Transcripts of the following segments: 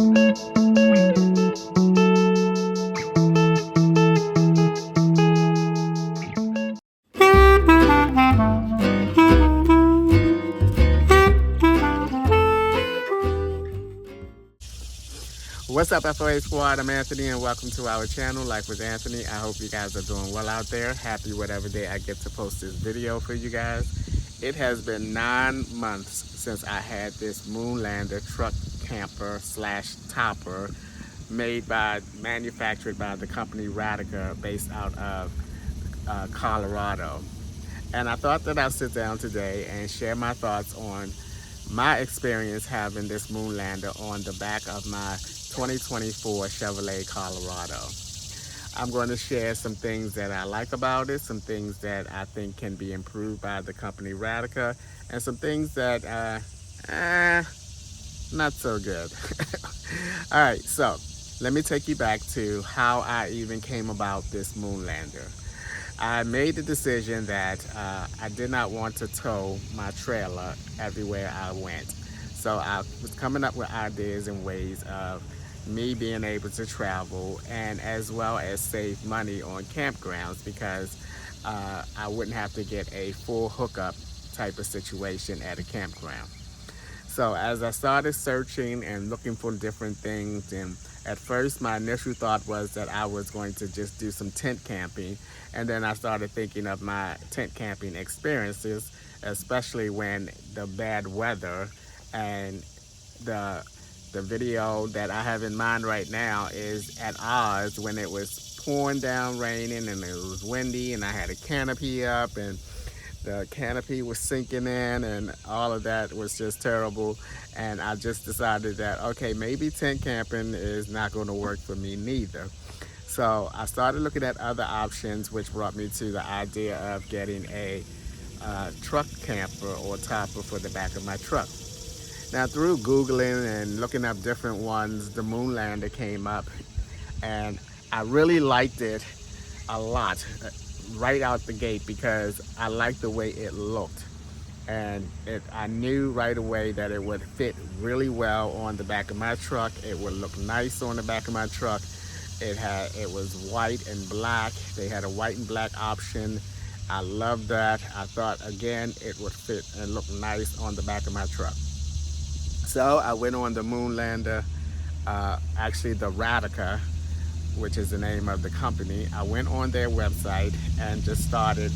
What's up, FOA Squad? I'm Anthony, and welcome to our channel, Life with Anthony. I hope you guys are doing well out there. Happy whatever day I get to post this video for you guys. It has been 9 months since I had this Moonlander truck camper slash topper manufactured by the company Radica, based out of Colorado. And I thought that I'll sit down today and share my thoughts on my experience having this Moonlander on the back of my 2024 Chevrolet Colorado. I'm going to share some things that I like about it, some things that I think can be improved by the company Radica, and some things that not so good. All right, so let me take you back to how I even came about this Moonlander. I made the decision that I did not want to tow my trailer everywhere I went. So I was coming up with ideas and ways of me being able to travel, and as well as save money on campgrounds, because I wouldn't have to get a full hookup type of situation at a campground. So as I started searching and looking for different things, and at first my initial thought was that I was going to just do some tent camping, and then I started thinking of my tent camping experiences, especially when the bad weather, and the video that I have in mind right now is at odds when it was pouring down raining and it was windy and I had a canopy up and the canopy was sinking in and all of that was just terrible. And I just decided that, okay, maybe tent camping is not going to work for me neither. So I started looking at other options, which brought me to the idea of getting a truck camper or topper for the back of my truck. Now, through Googling and looking up different ones, the Moonlander came up, and I really liked it a lot right out the gate because I liked the way it looked. And I knew right away that it would fit really well on the back of my truck. It would look nice on the back of my truck. It was white and black. They had a white and black option. I loved that. I thought, again, it would fit and look nice on the back of my truck. So I went on the Moonlander, actually the Radica, which is the name of the company. I went on their website and just started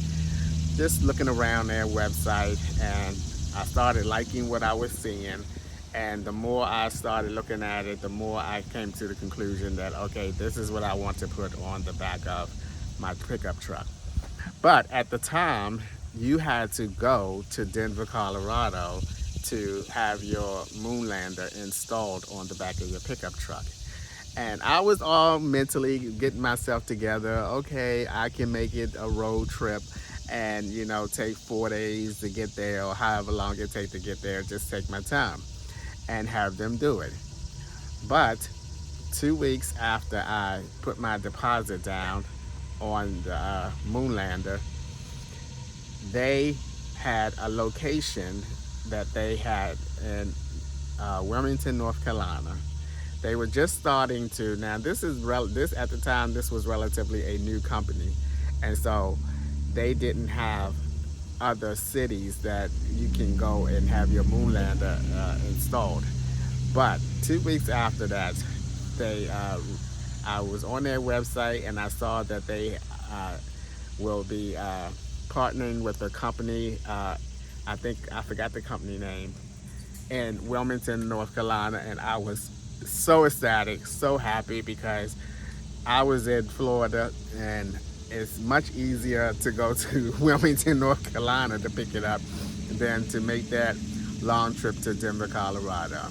looking around their website, and I started liking what I was seeing. And the more I started looking at it, the more I came to the conclusion that, okay, this is what I want to put on the back of my pickup truck. But at the time, you had to go to Denver, Colorado to have your Moonlander installed on the back of your pickup truck. And I was all mentally getting myself together. Okay, I can make it a road trip and, you know, take 4 days to get there, or however long it takes to get there. Just take my time and have them do it. But 2 weeks after I put my deposit down on the Moonlander, they had a location that they had in Wilmington, North Carolina. They were just starting to, now this at the time, this was relatively a new company, and so they didn't have other cities that you can go and have your Moonlander installed. But 2 weeks after that, I was on their website and I saw that they will be partnering with a company, I forgot the company name, in Wilmington, North Carolina, and I was so ecstatic, so happy, because I was in Florida and it's much easier to go to Wilmington, North Carolina to pick it up than to make that long trip to Denver, Colorado.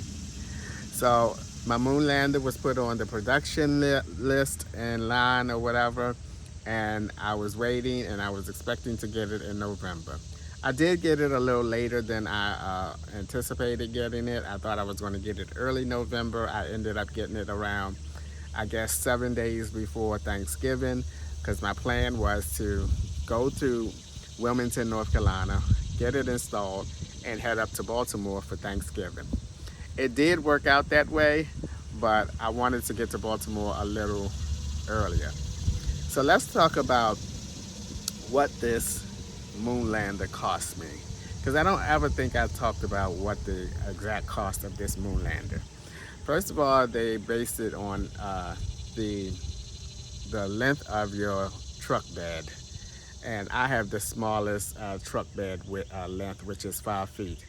So my Moonlander was put on the production list in line or whatever, and I was waiting and I was expecting to get it in November. I did get it a little later than I anticipated getting it. I thought I was going to get it early November. I ended up getting it around, I guess, 7 days before Thanksgiving, because my plan was to go to Wilmington, North Carolina, get it installed, and head up to Baltimore for Thanksgiving. It did work out that way, but I wanted to get to Baltimore a little earlier. So let's talk about what this Moonlander cost me. Because I don't ever think I talked about what the exact cost of this Moonlander. First of all, they based it on the the length of your truck bed, and I have the smallest truck bed with length, which is 5 feet.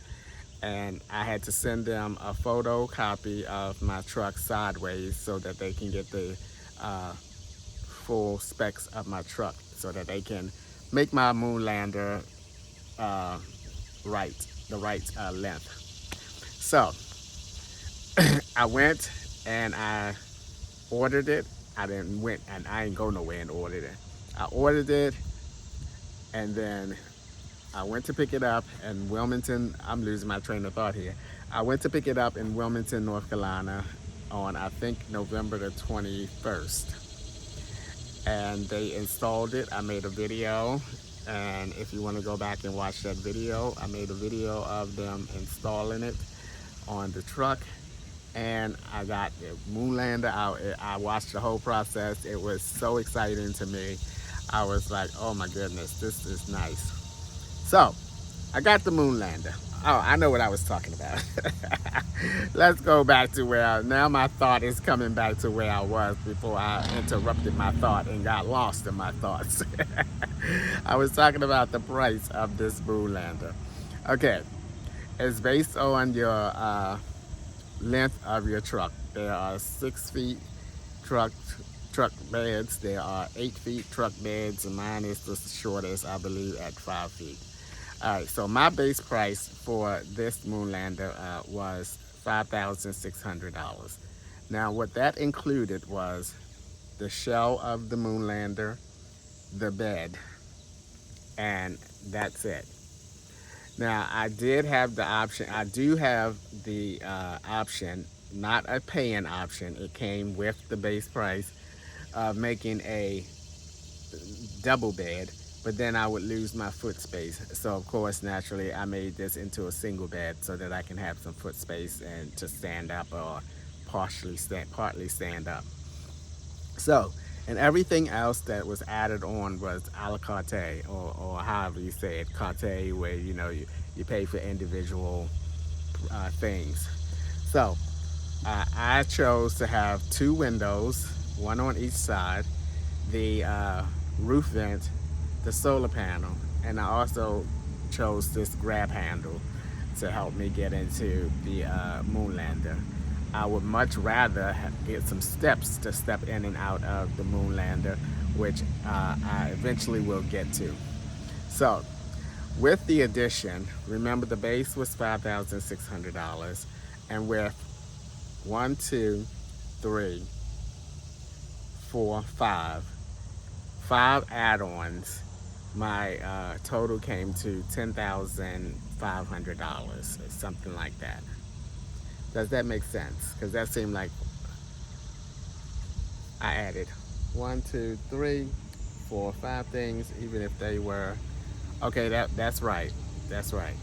And I had to send them a photocopy of my truck sideways so that they can get the uh, full specs of my truck, so that they can make my Moonlander uh, the right length. So I went and I ordered it. I didn't went and I ain't go nowhere and ordered it. I ordered it, and then I went to pick it up in Wilmington. I'm losing my train of thought here. I went to pick it up in Wilmington, North Carolina on, I think, November the 21st. And they installed it. I made a video. And if you want to go back and watch that video, I made a video of them installing it on the truck. And I got the Moonlander out. I watched the whole process. It was so exciting to me. I was like, oh my goodness, this is nice. So I got the Moonlander. Oh, I know what I was talking about. Let's go back to now my thought is coming back to where I was before I interrupted my thought and got lost in my thoughts. I was talking about the price of this Moonlander. Okay, it's based on your length of your truck. There are 6 feet truck truck beds. There are 8 feet truck beds, and mine is the shortest, I believe, at 5 feet. All right, so my base price for this Moonlander was $5,600. Now, what that included was the shell of the Moonlander, the bed, and that's it. Now, I did have the option. I do have the option, not a paying option. It came with the base price of making a double bed, but then I would lose my foot space. So of course, naturally, I made this into a single bed so that I can have some foot space and to stand up or partly stand up. So, and everything else that was added on was a la carte, or however you say it, carte, where you pay for individual things. So I chose to have 2 windows, one on each side, the roof vent, the solar panel, and I also chose this grab handle to help me get into the Moonlander. I would much rather get some steps to step in and out of the Moonlander, which I eventually will get to. So, with the addition, remember the base was $5,600, and with 1, 2, 3, 4, 5 add-ons, my total came to $10,500, something like that. Does that make sense? Because that seemed like I added 1, 2, 3, 4, 5 things, even if they were okay. That's right. That's right.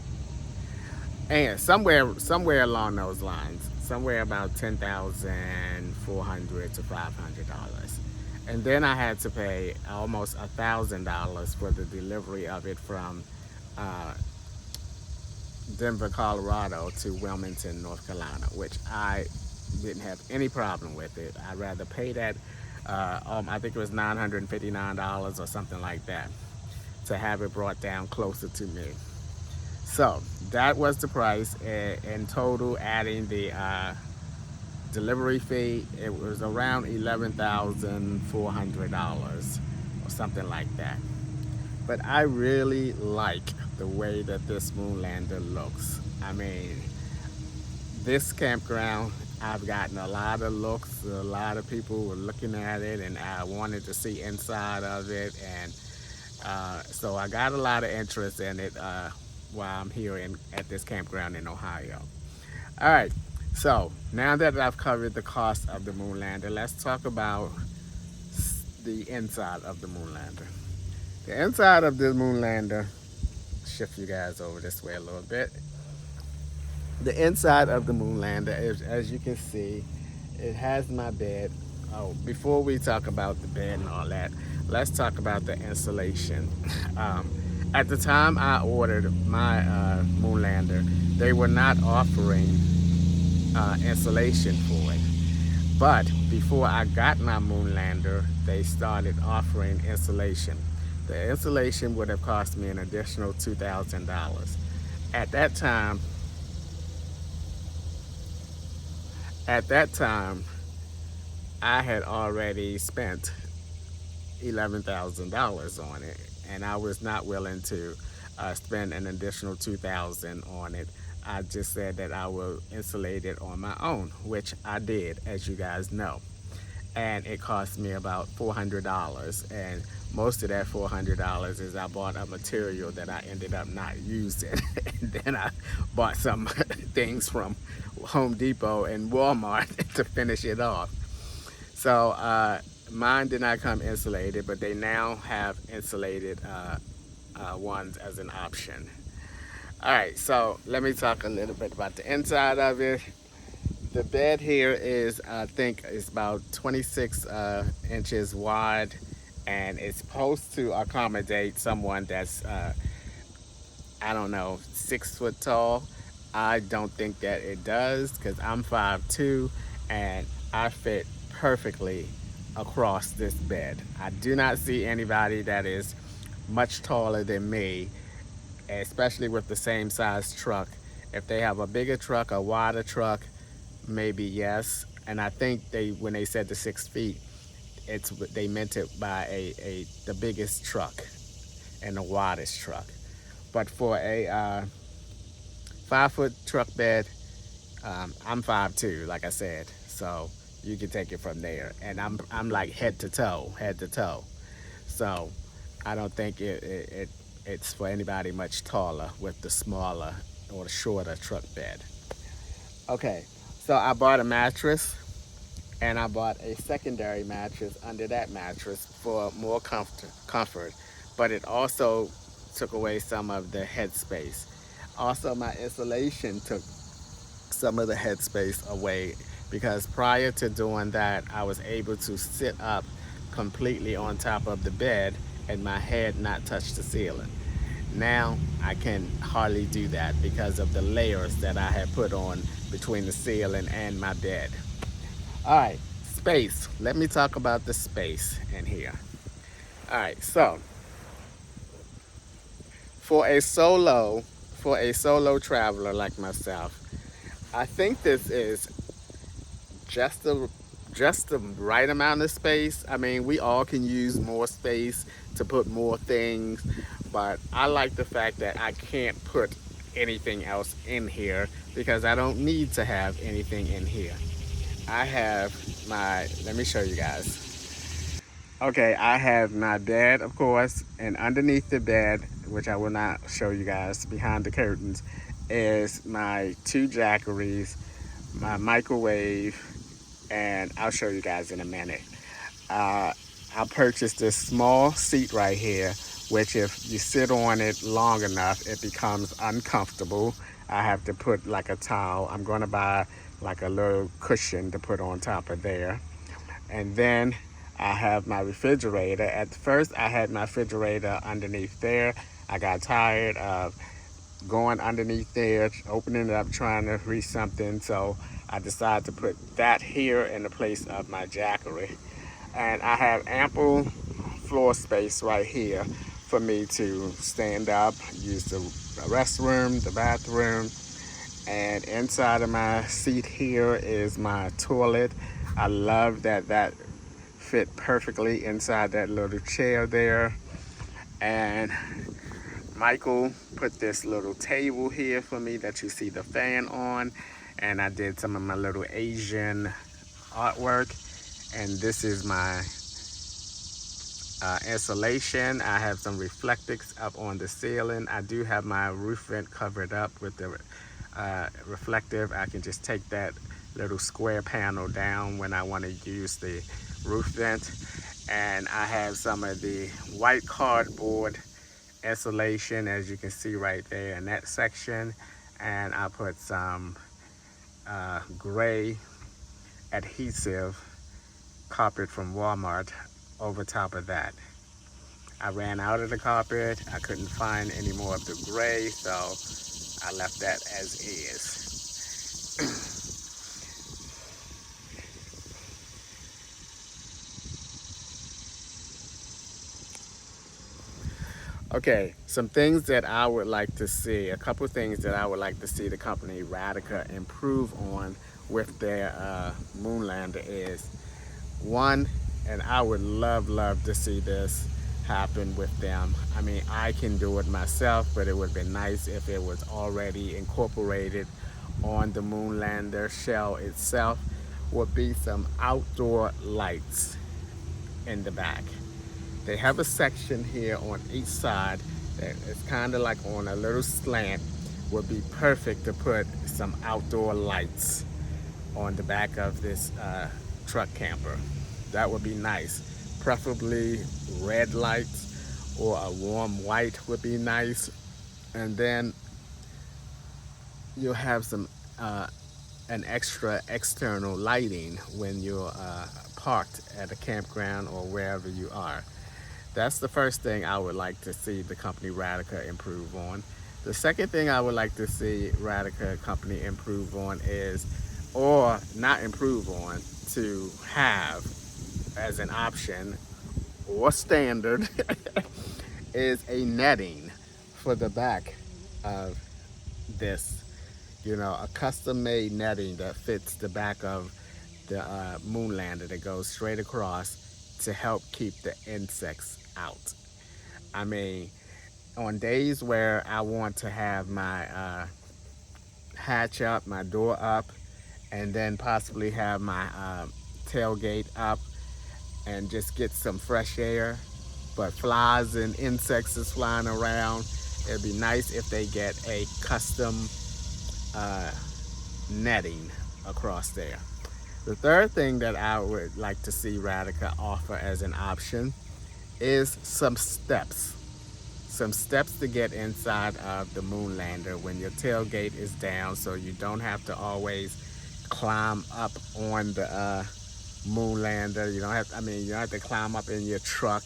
And somewhere along those lines, somewhere about $10,400 to $500. And then I had to pay almost $1,000 for the delivery of it from Denver, Colorado to Wilmington, North Carolina, which I didn't have any problem with it. I'd rather pay that, I think it was $959 or something like that, to have it brought down closer to me. So that was the price. In total, adding the delivery fee, it was around $11,400 or something like that. But I really like the way that this Moonlander looks. I mean, this campground, I've gotten a lot of looks. A lot of people were looking at it, and I wanted to see inside of it. And so I got a lot of interest in it while I'm here at this campground in Ohio. All right, so now that I've covered the cost of the Moonlander, let's talk about the inside of the Moonlander. The inside of the Moonlander, shift you guys over this way a little bit. The inside of the Moonlander, as you can see, it has my bed. Oh, before we talk about the bed and all that, let's talk about the insulation. Um, at the time I ordered my Moonlander, they were not offering insulation for it. But before I got my Moonlander, they started offering insulation. The insulation would have cost me an additional $2,000. At that time, at that time, I had already spent $11,000 on it, and I was not willing to spend an additional 2,000 on it. I just said that I will insulate it on my own, which I did, as you guys know. And it cost me about $400. And most of that $400 is I bought a material that I ended up not using. And then I bought some things from Home Depot and Walmart to finish it off. So mine did not come insulated, but they now have insulated ones as an option. All right, so let me talk a little bit about the inside of it. The bed here is, I think, is about 26 inches wide, and it's supposed to accommodate someone that's, I don't know, 6 foot tall. I don't think that it does because I'm 5'2", and I fit perfectly across this bed. I do not see anybody that is much taller than me, especially with the same size truck. If they have a bigger truck, a wider truck, maybe yes. And I think they, when they said the 6 feet, it's they meant it by a the biggest truck and the widest truck. But for a 5 foot truck bed, I'm 5'2", like I said, so you can take it from there. And I'm like head to toe, head to toe. So I don't think it's for anybody much taller with the smaller or the shorter truck bed. Okay, so I bought a mattress, and I bought a secondary mattress under that mattress for more comfort, but it also took away some of the headspace. Also, my insulation took some of the headspace away because prior to doing that, I was able to sit up completely on top of the bed and my head not touch the ceiling. Now I can hardly do that because of the layers that I have put on between the ceiling and my bed. All right, space. Let me talk about the space in here. All right, so for a solo, for a solo traveler like myself, I think this is just the right amount of space. I mean, we all can use more space to put more things, but I like the fact that I can't put anything else in here because I don't need to have anything in here. I have my, let me show you guys. Okay, I have my bed, of course, and underneath the bed, which I will not show you guys behind the curtains, is my two jackeries, my microwave, and I'll show you guys in a minute. Uh, I purchased this small seat right here, which if you sit on it long enough, it becomes uncomfortable. I have to put like a towel. I'm gonna buy like a little cushion to put on top of there. And then I have my refrigerator. At first, I had my refrigerator underneath there. I got tired of going underneath there, opening it up, trying to reach something. So I decided to put that here in the place of my jackery. And I have ample floor space right here for me to stand up, use the restroom, the bathroom. And inside of my seat here is my toilet. I love that that fit perfectly inside that little chair there. And Michael put this little table here for me that you see the fan on. And I did some of my little Asian artwork. And this is my insulation. I have some reflectix up on the ceiling. I do have my roof vent covered up with the reflective. I can just take that little square panel down when I want to use the roof vent. And I have some of the white cardboard insulation, as you can see right there in that section. And I put some gray adhesive carpet from Walmart over top of that. I ran out of the carpet. I couldn't find any more of the gray, so I left that as is. Okay, some things that I would like to see, a couple things that I would like to see the company Radica improve on with their Moonlander is one, and I would love to see this happen with them. I mean, I can do it myself, but it would be nice if it was already incorporated on the Moonlander shell itself, would be some outdoor lights in the back. They have a section here on each side that is kind of like on a little slant, would be perfect to put some outdoor lights on the back of this truck camper. That would be nice. Preferably red lights or a warm white would be nice. And then you'll have some an extra external lighting when you're parked at a campground or wherever you are. That's the first thing I would like to see the company Radica improve on. The second thing I would like to see Radica company improve on is, or not improve on, to have as an option or standard is a netting for the back of this. You know, a custom made netting that fits the back of the Moonlander that goes straight across to help keep the insects out. I mean, on days where I want to have my hatch up, my door up, and then possibly have my tailgate up and just get some fresh air, but flies and insects is flying around, it'd be nice if they get a custom netting across there. The third thing that I would like to see Radica offer as an option is some steps. Some steps to get inside of the Moonlander when your tailgate is down, so you don't have to always climb up on the Moonlander. You don't have to, I mean, you don't have to climb up in your truck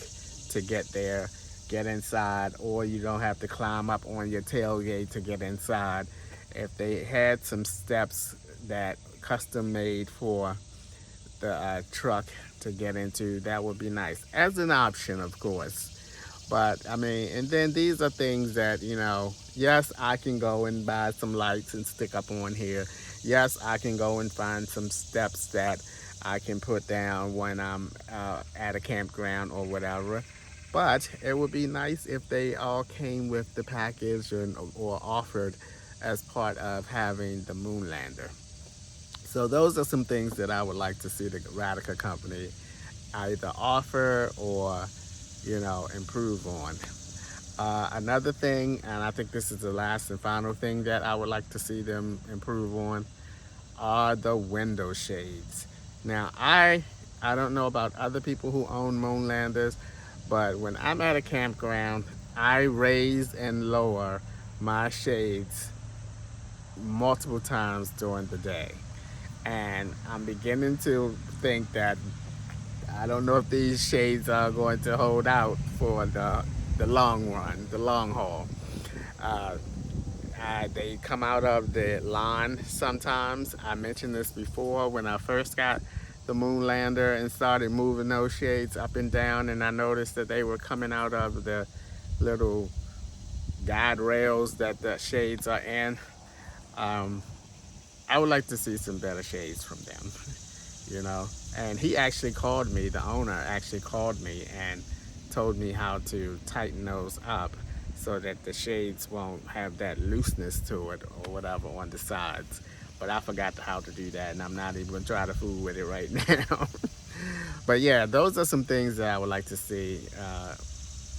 to get there, get inside, or you don't have to climb up on your tailgate to get inside. If they had some steps that custom made for the truck to get into, that would be nice as an option, of course. But I mean, and then these are things that, you know, yes, I can go and buy some lights and stick up on here. Yes, I can go and find some steps that I can put down when I'm at a campground or whatever. But it would be nice if they all came with the package or offered as part of having the Moonlander. So those are some things that I would like to see the Radica company either offer or, you know, improve on. Another thing, and I think this is the last and final thing that I would like to see them improve on, are the window shades. Now, I don't know about other people who own Moonlanders, but when I'm at a campground, I raise and lower my shades multiple times during the day. And I'm beginning to think that I don't know if these shades are going to hold out for the long run, the long haul. Uh, they come out of the lawn sometimes. I mentioned this before when I first got the Moonlander and started moving those shades up and down, and I noticed that they were coming out of the little guide rails that the shades are in. I would like to see some better shades from them, you know. And he actually called me, the owner actually called me and told me how to tighten those up so that the shades won't have that looseness to it or whatever on the sides. But I forgot how to do that, and I'm not even gonna try to fool with it right now. But yeah, those are some things that I would like to see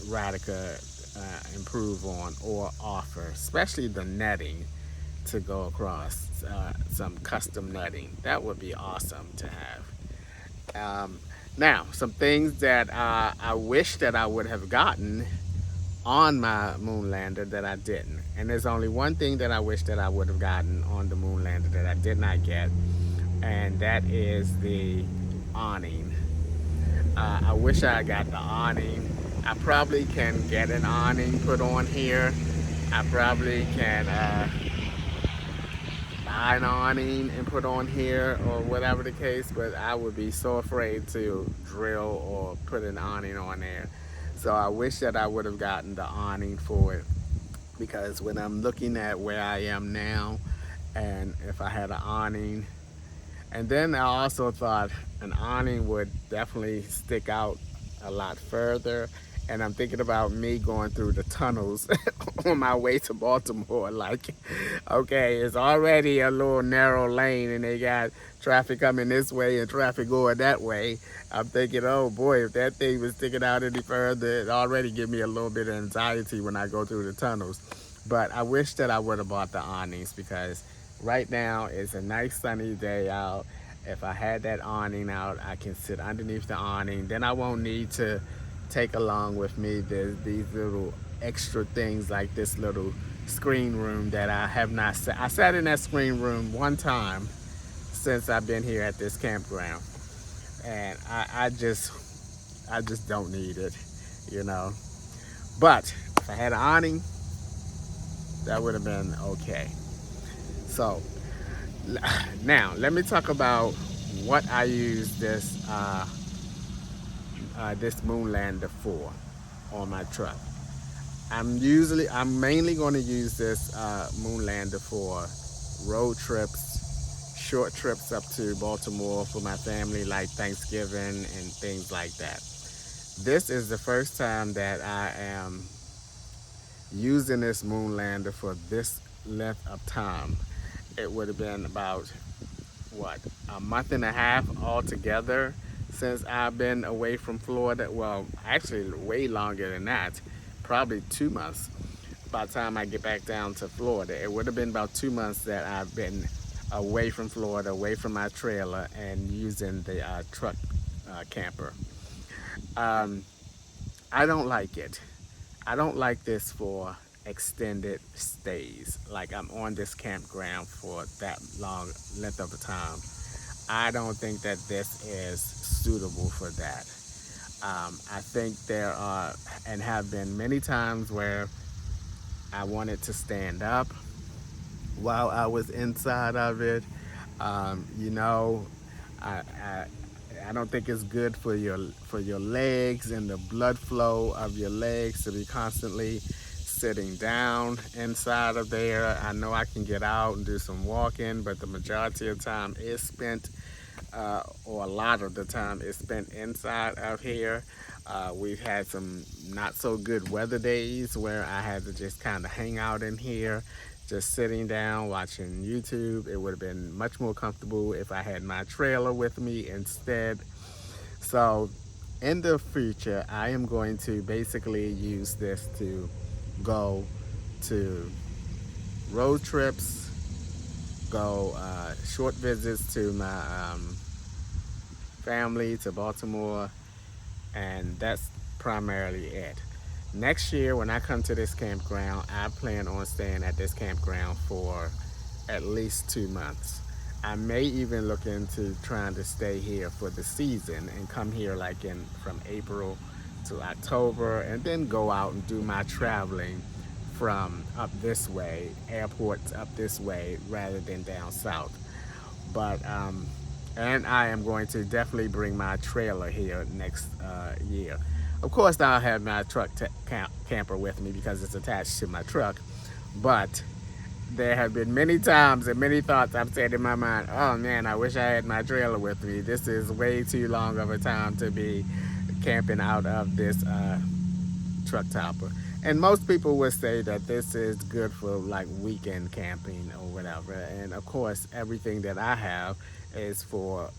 Radica improve on or offer, especially the netting to go across, some custom netting. That would be awesome to have. Now, some things that I wish that I would have gotten on my Moonlander that I didn't. And there's only one thing that I wish that I would have gotten on the Moonlander that I did not get. and that is the awning. I wish I got the awning. I probably can get an awning put on here. I probably can buy an awning and put on here or whatever the case, but I would be so afraid to drill or put an awning on there. So I wish that I would have gotten the awning for it, because when I'm looking at where I am now, and if I had an awning, and then I also thought an awning would definitely stick out a lot further. And I'm thinking about me going through the tunnels on my way to Baltimore. Like, okay, it's already a little narrow lane and they got traffic coming this way and traffic going that way. I'm thinking, oh boy, if that thing was sticking out any further, it already give me a little bit of anxiety when I go through the tunnels. But I wish that I would have bought the awnings, because right now it's a nice sunny day out. If I had that awning out, I can sit underneath the awning. Then I won't need to take along with me these little extra things like this little screen room that I have not sat. I sat in that screen room one time since I've been here at this campground, and I just don't need it, you know. But if I had an awning, that would have been okay. So now let me talk about what I use this Moonlander for on my truck. I'm mainly going to use this Moonlander for road trips, short trips up to Baltimore for my family, like Thanksgiving and things like that. This is the first time that I am using this Moonlander for this length of time. It would have been about what, a month and a half altogether since I've been away from Florida. Well, actually way longer than that, probably 2 months. By the time I get back down to Florida, it would have been about 2 months that I've been away from Florida, away from my trailer, and using the truck camper. um, I don't like it. I don't like this for extended stays. Like, I'm on this campground for that long length of a time. I don't think that this is suitable for that. I think there are and have been many times where I wanted to stand up while I was inside of it. You know, I, I I don't think it's good for your legs and the blood flow of your legs to be constantly sitting down inside of there. I know I can get out and do some walking, but the majority of the time is spent, or a lot of the time is spent inside of here. We've had some not so good weather days where I had to just kind of hang out in here, just sitting down watching YouTube. It would have been much more comfortable if I had my trailer with me instead. So in the future, I am going to basically use this to go to road trips, go short visits to my family, to Baltimore, and that's primarily it. Next year, when I come to this campground, I plan on staying at this campground for at least 2 months. I may even look into trying to stay here for the season and come here like in from April to October, and then go out and do my traveling from up this way, airports up this way rather than down south. But and I am going to definitely bring my trailer here next year. Of course, I'll have my truck camper with me because it's attached to my truck. But there have been many times and many thoughts I've said in my mind, oh man, I wish I had my trailer with me. This is way too long of a time to be camping out of this truck topper. And most people would say that this is good for like weekend camping or whatever. And of course, everything that I have is for,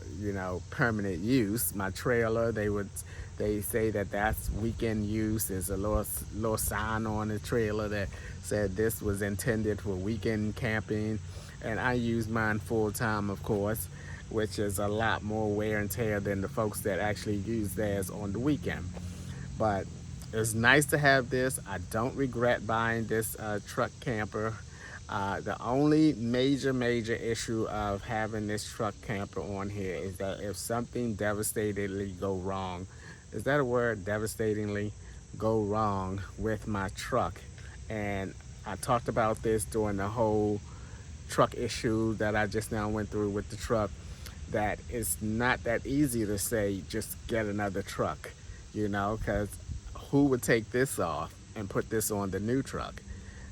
permanent use. My trailer, they say that that's weekend use. There's a little sign on the trailer that said this was intended for weekend camping. And I use mine full time, of course, which is a lot more wear and tear than the folks that actually use theirs on the weekend. But it's nice to have this. I don't regret buying this truck camper. The only major issue of having this truck camper on here is that if something devastatingly go wrong, is that a word? Devastatingly go wrong with my truck. And I talked about this during the whole truck issue that I just now went through with the truck, that it's not that easy to say just get another truck, because who would take this off and put this on the new truck?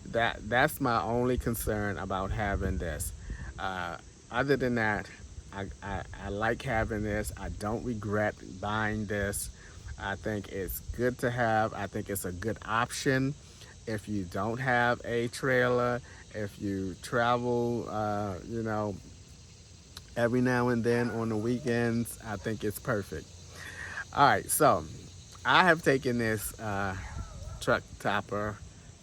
That's my only concern about having this. Uh, Other than that, I like having this. I don't regret buying this. I think it's good to have. I think it's a good option if you don't have a trailer, if you travel, every now and then on the weekends. I think it's perfect. All right, so I have taken this truck topper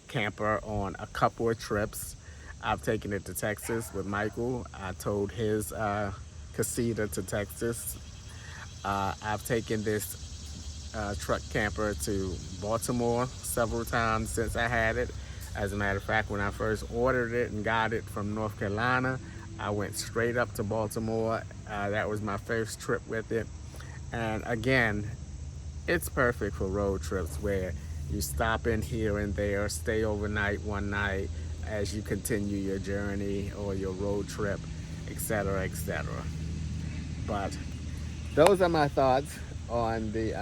camper on a couple of trips. I've taken it to Texas with Michael. I towed his casita to Texas. I've taken this truck camper to Baltimore several times since I had it. As a matter of fact, when I first ordered it and got it from North Carolina, I went straight up to Baltimore. That was my first trip with it. And again, it's perfect for road trips where you stop in here and there, stay overnight one night as you continue your journey or your road trip, etc., etc. But those are my thoughts on the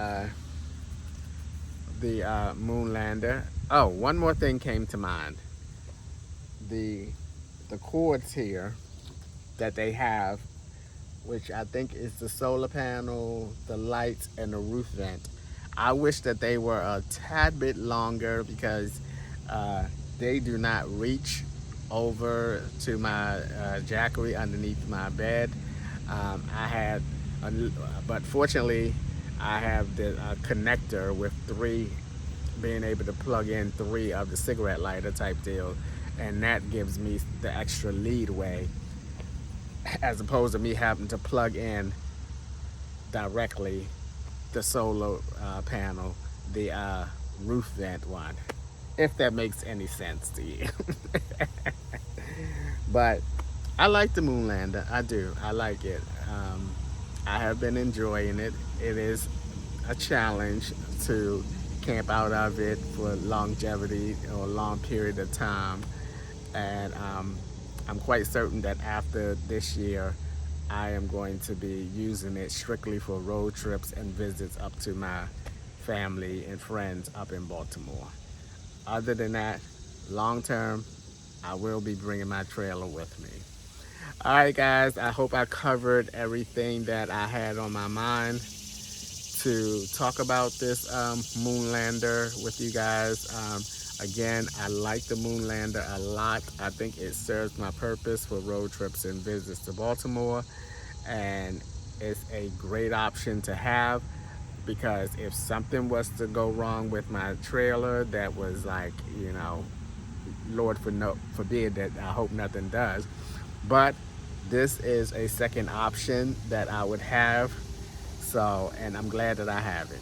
Moonlander. Oh, one more thing came to mind. The the cords here that they have, which I think is the solar panel, the lights, and the roof vent. I wish that they were a tad bit longer because uh, they do not reach over to my jackery underneath my bed. I had, a, but fortunately, I have the connector with being able to plug in three of the cigarette lighter type deal, and that gives me the extra leadway as opposed to me having to plug in directly the solar panel, the roof vent one, if that makes any sense to you. But I like the Moonlander. I do. I like it. I have been enjoying it. It is a challenge to camp out of it for longevity or a long period of time. And I'm quite certain that after this year, I am going to be using it strictly for road trips and visits up to my family and friends up in Baltimore. Other than that, long term, I will be bringing my trailer with me. All right, guys, I hope I covered everything that I had on my mind to talk about this Moonlander with you guys. Again, I like the Moonlander a lot. I think it serves my purpose for road trips and visits to Baltimore. And it's a great option to have because if something was to go wrong with my trailer that was like, Lord forbid that I hope nothing does. But this is a second option that I would have. So, and I'm glad that I have it.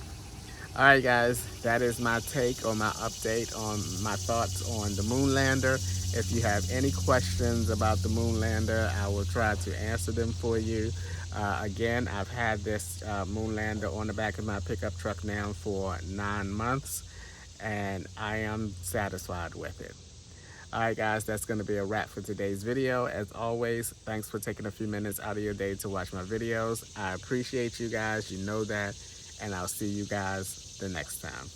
All right, guys, that is my take or my update on my thoughts on the Moonlander. If you have any questions about the Moonlander, I will try to answer them for you. Again, I've had this Moonlander on the back of my pickup truck now for 9 months, and I am satisfied with it. All right, guys, that's going to be a wrap for today's video. As always, thanks for taking a few minutes out of your day to watch my videos. I appreciate you guys. You know that. And I'll see you guys the next time.